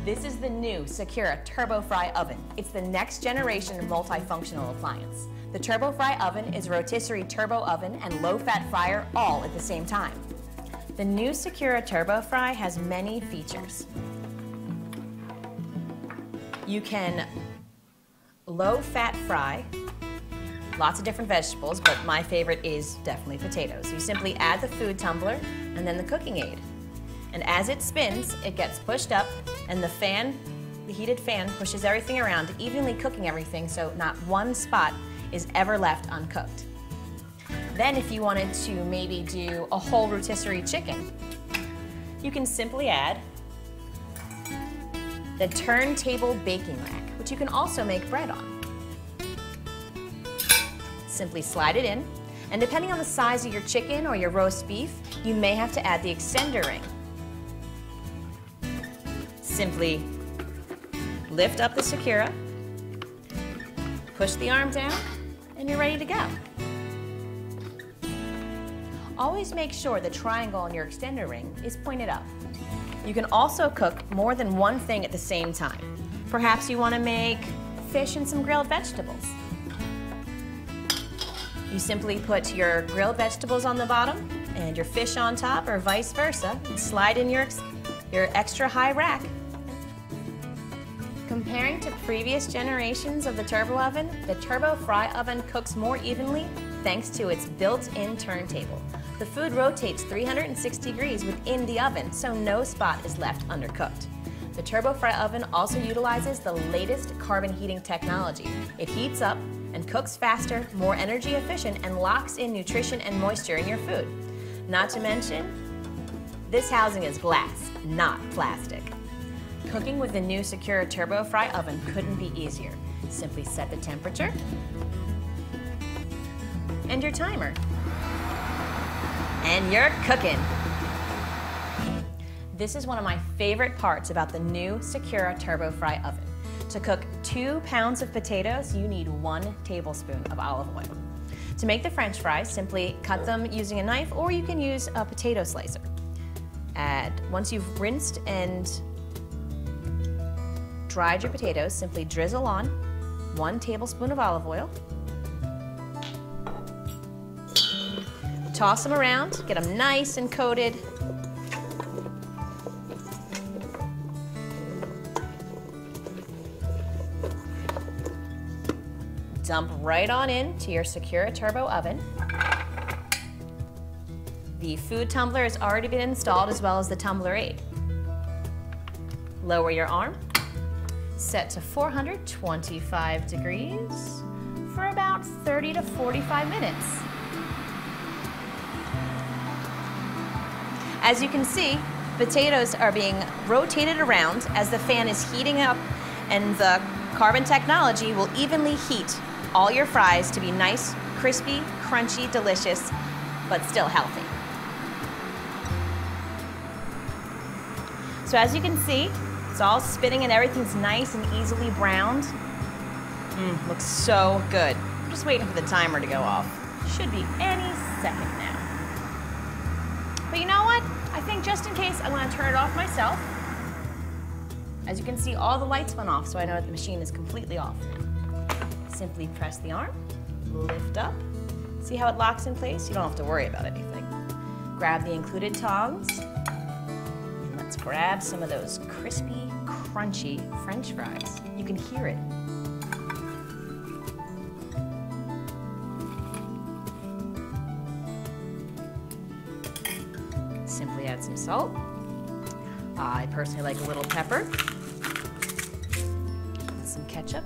This is the new Secura Turbofry oven. It's the next generation multifunctional appliance. The Turbofry oven is a rotisserie turbo oven and low-fat fryer all at the same time. The new Secura Turbofry has many features. You can low-fat fry lots of different vegetables, but my favorite is definitely potatoes. You simply add the food tumbler and then the cooking aid. And as it spins, it gets pushed up, and the heated fan pushes everything around, evenly cooking everything so not one spot is ever left uncooked. Then if you wanted to maybe do a whole rotisserie chicken, you can simply add the turntable baking rack, which you can also make bread on. Simply slide it in, and depending on the size of your chicken or your roast beef, you may have to add the extender ring. Simply lift up the Secura, push the arm down, and you're ready to go. Always make sure the triangle on your extender ring is pointed up. You can also cook more than one thing at the same time. Perhaps you want to make fish and some grilled vegetables. You simply put your grilled vegetables on the bottom and your fish on top, or vice versa, and slide in your extra high rack. Comparing to previous generations of the turbo oven, the Turbofry oven cooks more evenly thanks to its built-in turntable. The food rotates 360 degrees within the oven, so no spot is left undercooked. The Turbofry oven also utilizes the latest carbon heating technology. It heats up and cooks faster, more energy efficient, and locks in nutrition and moisture in your food. Not to mention, this housing is glass, not plastic. Cooking with the new Secura Turbofry oven couldn't be easier. Simply set the temperature and your timer. And you're cooking. This is one of my favorite parts about the new Secura Turbofry oven. To cook 2 pounds of potatoes, you need 1 tablespoon of olive oil. To make the French fries, simply cut them using a knife, or you can use a potato slicer. Once you've rinsed and dried your potatoes, simply drizzle on 1 tablespoon of olive oil. Toss them around, get them nice and coated. Dump right on into your Secura Turbo oven. The food tumbler has already been installed, as well as the tumbler aid. Lower your arm. Set to 425 degrees for about 30 to 45 minutes. As you can see, potatoes are being rotated around as the fan is heating up, and the carbon technology will evenly heat all your fries to be nice, crispy, crunchy, delicious, but still healthy. So as you can see, it's all spinning and everything's nice and easily browned. Looks so good. I'm just waiting for the timer to go off. Should be any second now. But you know what? I think just in case, I'm going to turn it off myself. As you can see, all the lights went off, so I know that the machine is completely off now. Simply press the arm, lift up. See how it locks in place? You don't have to worry about anything. Grab the included tongs. Let's grab some of those crispy, crunchy French fries. You can hear it. Simply add some salt. I personally like a little pepper. Some ketchup.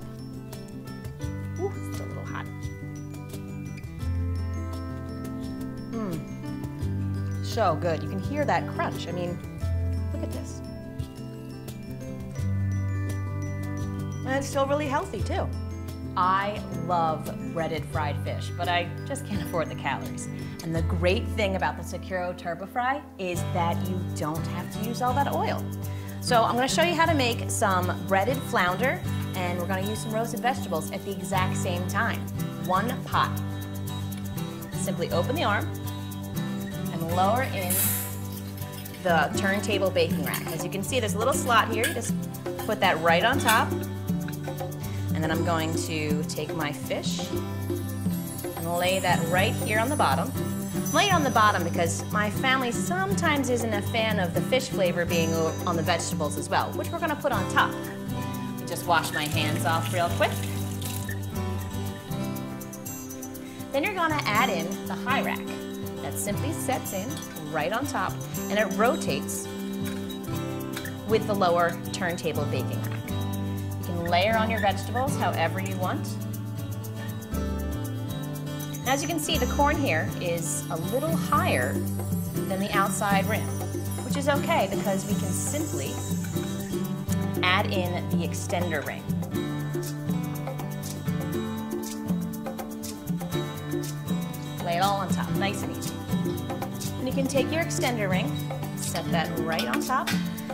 Ooh, it's still a little hot. So good. You can hear that crunch. I mean, look at this. And it's still really healthy too. I love breaded fried fish, but I just can't afford the calories. And the great thing about the Secura Turbofry is that you don't have to use all that oil. So I'm going to show you how to make some breaded flounder, and we're going to use some roasted vegetables at the exact same time. 1 pot. Simply open the arm and lower in the turntable baking rack. As you can see, there's a little slot here. You just Put that right on top. And then I'm going to take my fish and lay that right here on the bottom. I'm laying it on the bottom because my family sometimes isn't a fan of the fish flavor being on the vegetables as well, which we're gonna put on top. Just wash my hands off real quick. Then you're gonna add in the high rack. That simply sets in right on top and it rotates with the lower turntable baking rack. You can layer on your vegetables however you want. As you can see, the corn here is a little higher than the outside rim, which is okay because we can simply add in the extender ring. Lay it all on top, nice and easy. And you can take your extender ring, set that right on top.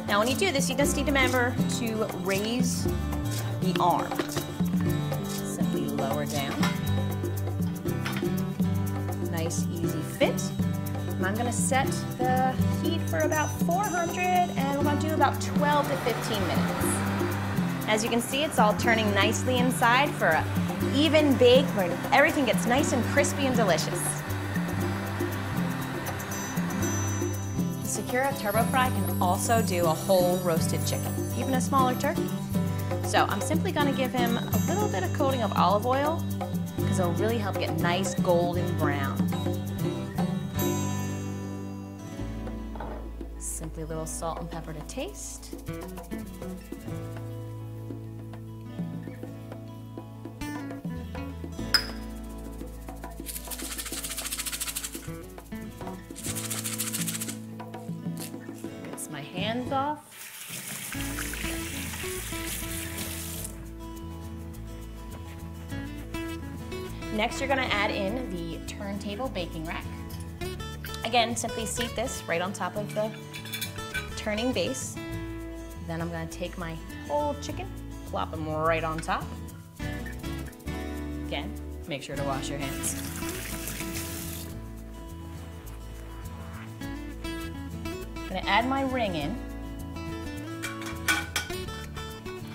Now when you do this, you just need to remember to raise the arm. Simply lower down. Nice, easy fit. And I'm gonna set the heat for about 400 and we're gonna do about 12 to 15 minutes. As you can see, it's all turning nicely inside for an even bake where everything gets nice and crispy and delicious. The Secura Turbofry can also do a whole roasted chicken, even a smaller turkey. So I'm simply gonna give him a little bit of coating of olive oil because it'll really help get nice golden brown. Simply a little salt and pepper to taste. Rinse my hands off. Next, you're gonna add in the turntable baking rack. Again, simply seat this right on top of the turning base. Then I'm gonna take my whole chicken, plop them right on top. Again, make sure to wash your hands. I'm gonna add my ring in.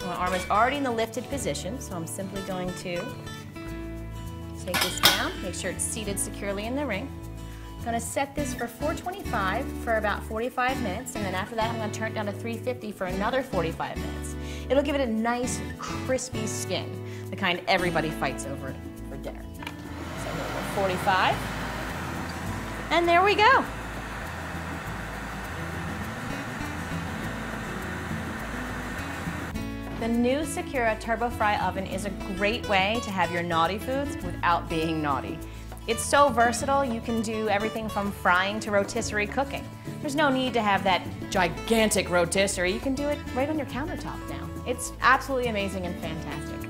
My arm is already in the lifted position, so I'm simply going to take this down, make sure it's seated securely in the ring. I'm gonna set this for 425 for about 45 minutes, and then after that I'm gonna turn it down to 350 for another 45 minutes. It'll give it a nice, crispy skin, the kind everybody fights over for dinner. So we'll go 45, and there we go. The new Secura Turbofry oven is a great way to have your naughty foods without being naughty. It's so versatile, you can do everything from frying to rotisserie cooking. There's no need to have that gigantic rotisserie, you can do it right on your countertop now. It's absolutely amazing and fantastic.